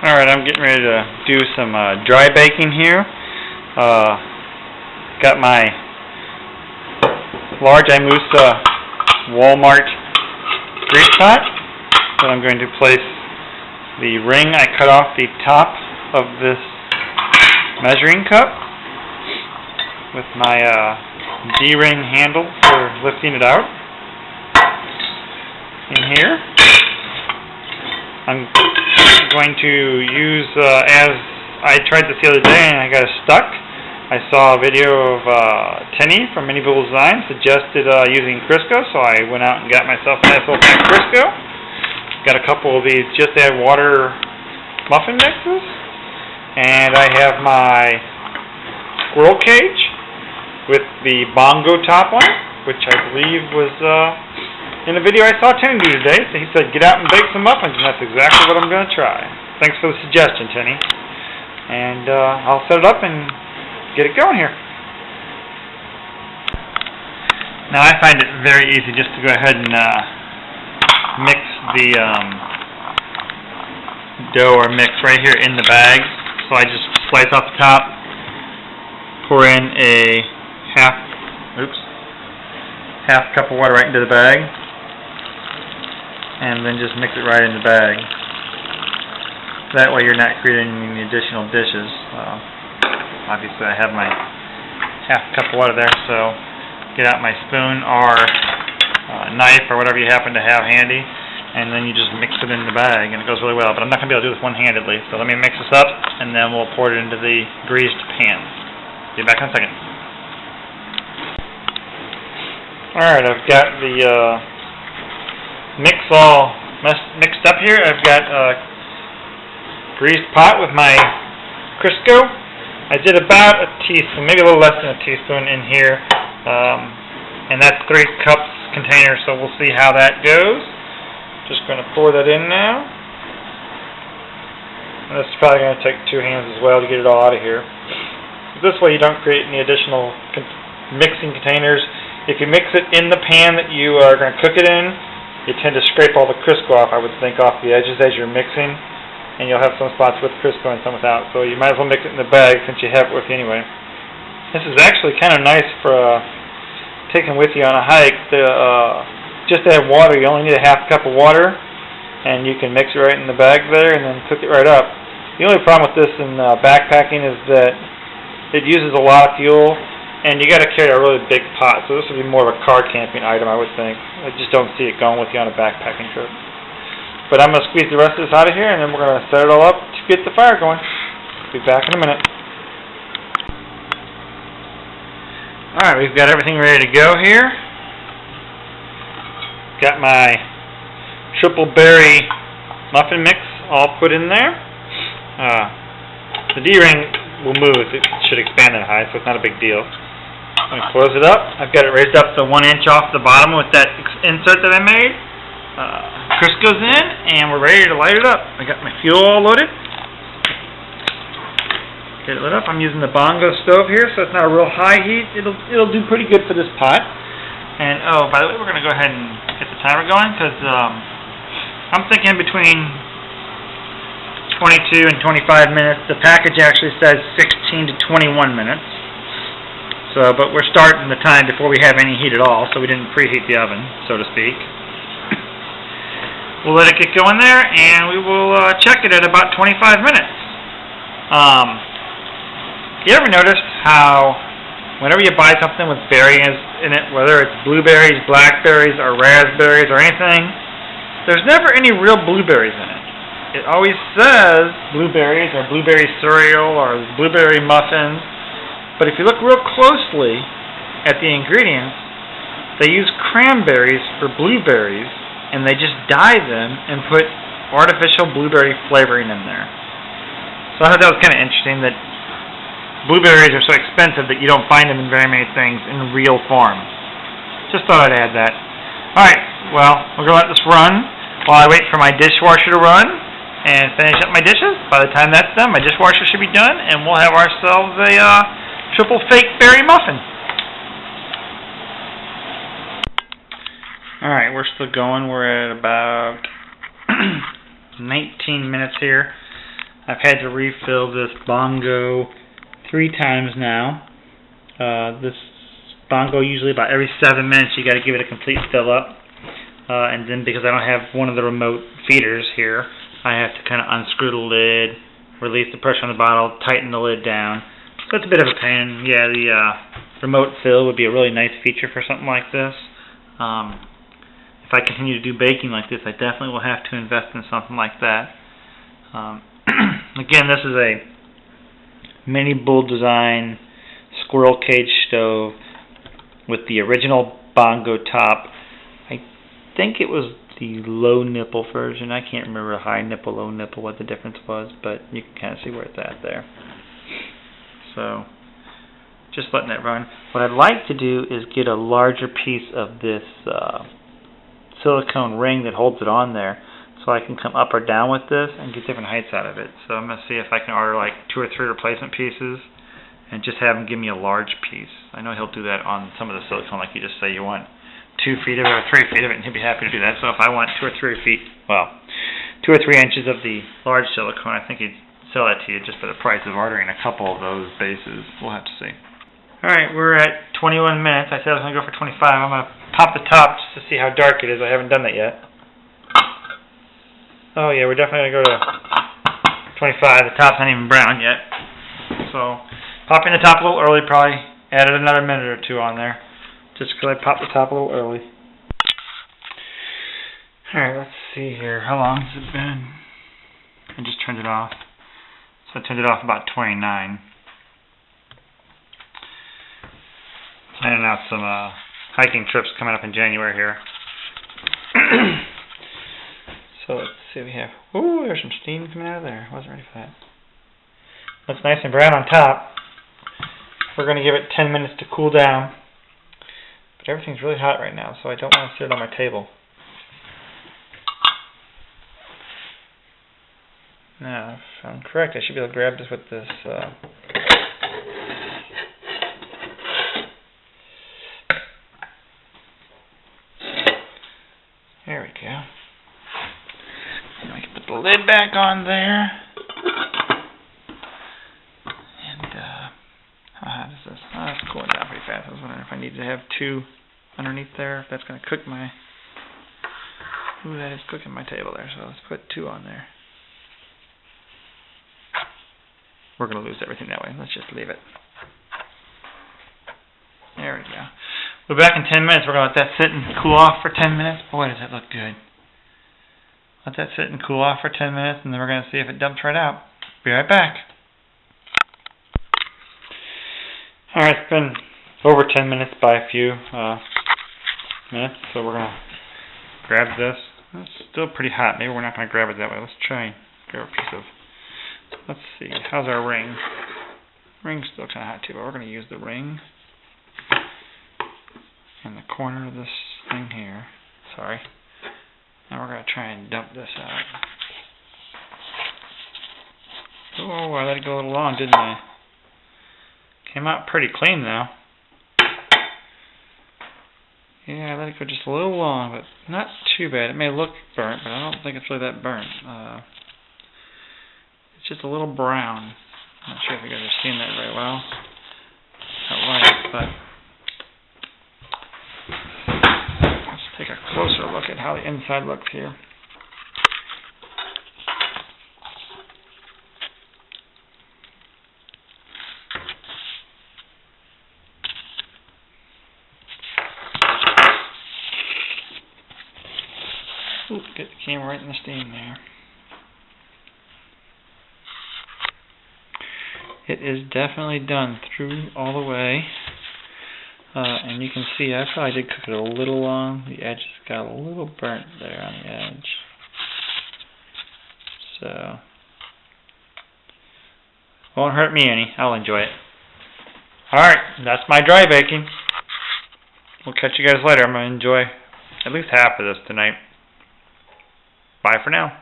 Alright, I'm getting ready to do some dry baking here. Got my large IMUSA Walmart grease pot that I'm going to place the ring I cut off the top of this measuring cup with my D-ring handle for lifting it out in here. I'm going to use, as I tried this the other day and I got it stuck, I saw a video of Tenny from Many Beautiful Designs suggested using Crisco, so I went out and got myself a nice little pack of Crisco. Got a couple of these just add water muffin mixes, and I have my squirrel cage with the bongo top on it, which I believe was in a video I saw Tenny do today. So he said get out and bake some muffins, and that's exactly what I'm going to try. Thanks for the suggestion, Tenny. And I'll set it up and get it going here. Now I find it very easy just to go ahead and mix the dough or mix right here in the bag. So I just slice off the top, pour in a half cup of water right into the bag, and then just mix it right in the bag. That way you're not creating any additional dishes. Obviously I have my half cup of water there, so get out my spoon or knife or whatever you happen to have handy, and then you just mix it in the bag, and it goes really well. But I'm not going to be able to do this one-handedly, so let me mix this up, and then we'll pour it into the greased pan. Be back in a second. Alright, I've got the mix all mixed up here. I've got a greased pot with my Crisco. I did about a teaspoon, maybe a little less than a teaspoon in here, and that's 3 cups container, so we'll see how that goes. Just going to pour that in now. And this is probably going to take 2 hands as well to get it all out of here. This way you don't create any additional mixing containers. If you mix it in the pan that you are going to cook it in, you tend to scrape all the Crisco off, I would think, off the edges as you're mixing, and you'll have some spots with Crisco and some without. So you might as well mix it in the bag since you have it with you anyway. This is actually kind of nice for taking with you on a hike. Just to have water, you only need a half cup of water, and you can mix it right in the bag there and then cook it right up. The only problem with this in backpacking is that it uses a lot of fuel, and you got to carry a really big pot, so this would be more of a car camping item, I would think. I just don't see it going with you on a backpacking trip. But I'm going to squeeze the rest of this out of here, and then we're going to set it all up to get the fire going. Be back in a minute. Alright, we've got everything ready to go here. Got my triple berry muffin mix all put in there. The D-ring will move. It should expand that high, so it's not a big deal. I'm going to close it up. I've got it raised up to 1 inch off the bottom with that insert that I made. Crisco's in, and we're ready to light it up. I got my fuel all loaded. Get it lit up. I'm using the bongo stove here, so it's not a real high heat. It'll do pretty good for this pot. And oh, by the way, we're going to go ahead and get the timer going, because I'm thinking between 22 and 25 minutes. The package actually says 16 to 21 minutes. So, but we're starting the time before we have any heat at all, so we didn't preheat the oven, so to speak. We'll let it get going there, and we will check it at about 25 minutes. You ever noticed how whenever you buy something with berries in it, whether it's blueberries, blackberries, or raspberries, or anything, there's never any real blueberries in it. It always says blueberries, or blueberry cereal, or blueberry muffins. But if you look real closely at the ingredients, they use cranberries for blueberries, and they just dye them and put artificial blueberry flavoring in there. So I thought that was kind of interesting that blueberries are so expensive that you don't find them in very many things in real form. Just thought I'd add that. Alright, well, we're going to let this run while I wait for my dishwasher to run and finish up my dishes. By the time that's done, my dishwasher should be done, and we'll have ourselves a triple fake berry muffin. Alright, we're still going. We're at about 19 minutes here. I've had to refill this bongo 3 times now. This bongo usually about every 7 minutes you got to give it a complete fill up. And then because I don't have one of the remote feeders here, I have to kind of unscrew the lid, release the pressure on the bottle, tighten the lid down. So it's a bit of a pain. Yeah, the remote fill would be a really nice feature for something like this. If I continue to do baking like this, I definitely will have to invest in something like that. Again, this is a mini bull design squirrel cage stove with the original bongo top. I think it was the low nipple version. I can't remember high nipple, low nipple, what the difference was, but you can kind of see where it's at there. So, just letting it run. What I'd like to do is get a larger piece of this silicone ring that holds it on there, so I can come up or down with this and get different heights out of it. So I'm going to see if I can order like 2 or 3 replacement pieces and just have him give me a large piece. I know he'll do that on some of the silicone, like you just say you want 2 feet of it or 3 feet of it, and he'll be happy to do that. So if I want 2 or 3 feet, well, 2 or 3 inches of the large silicone, I think he'd sell that to you just for the price of ordering a couple of those bases. We'll have to see. Alright, we're at 21 minutes. I said I was going to go for 25. I'm going to pop the top just to see how dark it is. I haven't done that yet. Oh yeah, we're definitely going to go to 25. The top's not even brown yet. So, popping the top a little early, probably added another minute or 2 on there. Just because I popped the top a little early. Alright, let's see here. How long has it been? I just turned it off. So I turned it off about 29. Planning out some hiking trips coming up in January here. So let's see what we have. Ooh, there's some steam coming out of there. Wasn't ready for that. Looks nice and brown on top. We're going to give it 10 minutes to cool down. But everything's really hot right now, so I don't want to sit it on my table. Now, if I'm correct, I should be able to grab this with this there we go. And I can put the lid back on there. And how hot is this? Oh, it's cooling down pretty fast. I was wondering if I need to have 2 underneath there, if that's going to cook my... Ooh, that is cooking my table there, so let's put 2 on there. We're going to lose everything that way. Let's just leave it. There we go. We'll be back in 10 minutes. We're going to let that sit and cool off for 10 minutes. Boy, does that look good. Let that sit and cool off for 10 minutes, and then we're going to see if it dumps right out. Be right back. Alright, it's been over 10 minutes by a few minutes, so we're going to grab this. It's still pretty hot. Maybe we're not going to grab it that way. Let's try and grab a piece of... Let's see. How's our ring? Ring's still kind of hot too, but we're going to use the ring in the corner of this thing here. Sorry. Now we're going to try and dump this out. Oh, I let it go a little long, didn't I? Came out pretty clean though. Yeah, I let it go just a little long, but not too bad. It may look burnt, but I don't think it's really that burnt. It's just a little brown. I'm not sure if you guys are seeing that very well. That light, but let's take a closer look at how the inside looks here. Ooh, get the camera right in the steam there. It is definitely done through all the way. And you can see I probably did cook it a little long. The edges got a little burnt there on the edge. So, won't hurt me any. I'll enjoy it. Alright, that's my dry baking. We'll catch you guys later. I'm going to enjoy at least half of this tonight. Bye for now.